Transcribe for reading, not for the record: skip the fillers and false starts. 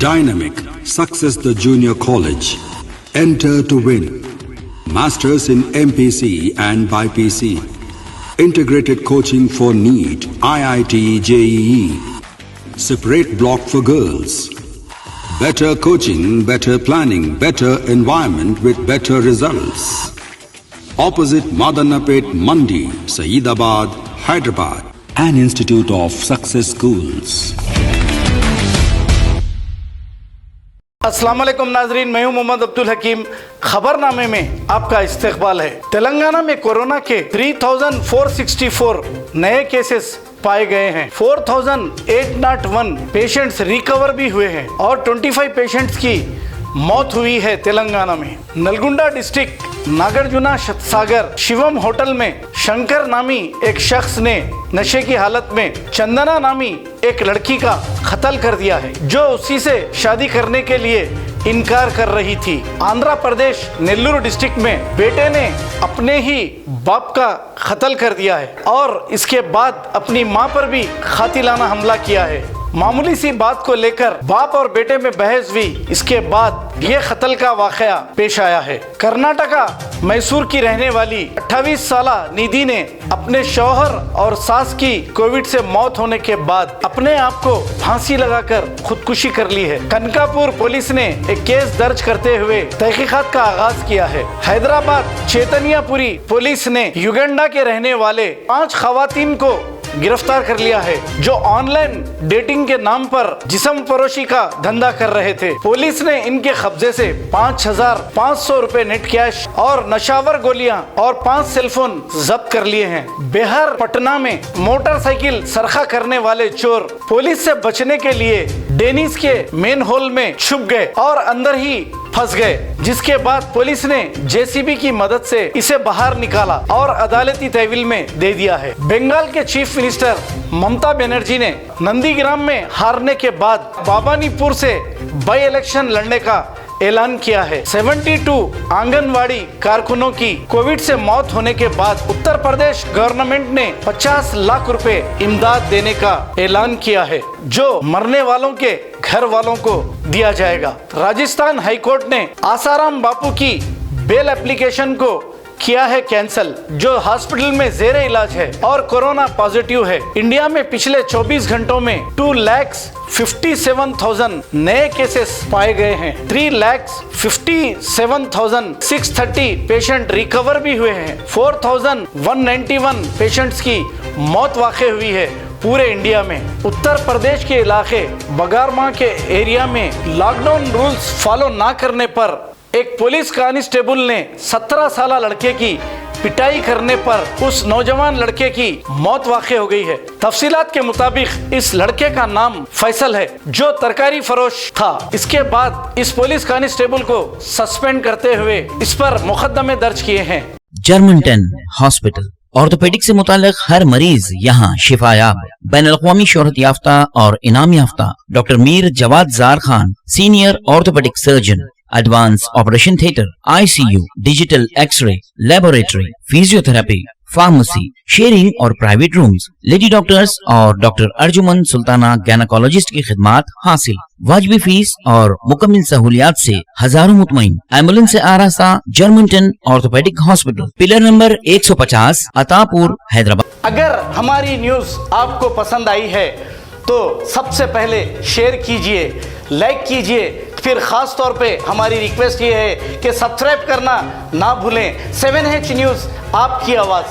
Dynamic Success the Junior College. Enter to win. Masters in MPC and BPC. Integrated coaching for NEET, IIT, JEE. Separate block for girls. Better coaching, better planning, better environment with better results. Opposite Madanapet Mandi, Saeedabad, Hyderabad. An Institute of Success Schools. अस्सलाम वालेकुम नाजरीन, मैं हूं मोहम्मद अब्दुल हकीम। खबरनामे में आपका इस्तकबाल है। तेलंगाना में कोरोना के 3464 नए केसेस पाए गए हैं। 4801 पेशेंट्स रिकवर भी हुए हैं और 25 पेशेंट्स की मौत हुई है तेलंगाना में। नलगुंडा डिस्ट्रिक्ट नागार्जुना सागर शिवम होटल में शंकर नामी एक शख्स ने नशे की हालत में चंदना नामी एक लड़की का कत्ल कर दिया है, जो उसी से शादी करने के लिए इनकार कर रही थी। आंध्र प्रदेश नेल्लूर डिस्ट्रिक्ट में बेटे ने अपने ही बाप का कत्ल कर दिया है और इसके बाद अपनी मां पर भी कातिलाना हमला किया है। मामूली सी बात को लेकर बाप और बेटे में बहस हुई, इसके बाद ये कत्ल का वाकया पेश आया है। कर्नाटका मैसूर की रहने वाली 28 साला निधि ने अपने शौहर और सास की कोविड से मौत होने के बाद अपने आप को फांसी लगाकर खुदकुशी कर ली है। कनकापुर पुलिस ने एक केस दर्ज करते हुए तहकीकात का आगाज किया है। हैदराबाद चैतन्यपुरी पुलिस ने युगांडा के रहने वाले 5 खवातीन को गिरफ्तार कर लिया है, जो ऑनलाइन डेटिंग के नाम पर जिस्म फरोशी का धंधा कर रहे थे। पुलिस ने इनके कब्जे से 5500 रुपए नेट कैश और नशावर गोलियां और 5 सेलफोन जब्त कर लिए हैं। बिहार पटना में मोटरसाइकिल सरखा करने वाले चोर पुलिस से बचने के लिए डेनिस के मेन हॉल में छुप गए और अंदर ही फंस गए, जिसके बाद पुलिस ने जेसीबी की मदद से इसे बाहर निकाला और अदालती तहवील में दे दिया है। बंगाल के चीफ मिनिस्टर ममता बनर्जी ने नंदीग्राम में हारने के बाद बाबानीपुर से बाई इलेक्शन लड़ने का ऐलान किया है। 72 आंगनवाड़ी कारकुनों की कोविड से मौत होने के बाद उत्तर प्रदेश गवर्नमेंट ने 50 लाख रुपए इमदाद देने का ऐलान किया है, जो मरने वालों के घर वालों को दिया जाएगा। राजस्थान हाईकोर्ट ने आसाराम बापू की बेल एप्लीकेशन को किया है कैंसिल, जो हॉस्पिटल में जेरे इलाज है और कोरोना पॉजिटिव है। इंडिया में पिछले 24 घंटों में 2,57,000 नए केसेस पाए गए हैं। 3,57,630 पेशेंट रिकवर भी हुए हैं। 4,191 पेशेंट्स की मौत वाक़ई हुई है पूरे इंडिया में। उत्तर प्रदेश के इलाके बगारमा के एरिया में लॉकडाउन रूल्स फॉलो ना करने पर एक पुलिस कांस्टेबल ने 17 साल लड़के की पिटाई करने पर उस नौजवान लड़के की मौत वाक़ई हो गई है। तफसीलात के मुताबिक इस लड़के का नाम फैसल है, जो तरकारी फरोश था। इसके बाद इस पुलिस कांस्टेबल को सस्पेंड करते हुए इस पर मुकदमे दर्ज किए हैं। जर्मनटन हॉस्पिटल ऑर्थोपेडिक से मुताल्लिक हर मरीज यहाँ शिफायाब। बैनुल-अक़वामी शोहरत याफ्ता और इनाम याफ्ता doctor Mir Jawad Jar Khan, senior orthopaedic surgeon, advance operation theatre, ICU, digital x-ray, laboratory, physiotherapy, pharmacy, sharing और प्राइवेट रूम्स, लेडी डॉक्टर्स और डॉक्टर अर्जुमन सुल्ताना गायनेकोलॉजिस्ट की खिदमात हासिल। वाजिबी फीस और मुकम्मल सहूलियात से हजारों मुतमईन। एम्बुलेंस से आरास्ता Germanton orthopaedic hospital, pillar number 150, Attapur, Hyderabad. अगर हमारी न्यूज आपको पसंद आई है तो सबसे पहले शेयर कीजिए, लाइक कीजिए, फिर खास तौर पे हमारी रिक्वेस्ट ये है कि सब्सक्राइब करना ना भूलें। 7H न्यूज़, आपकी आवाज़।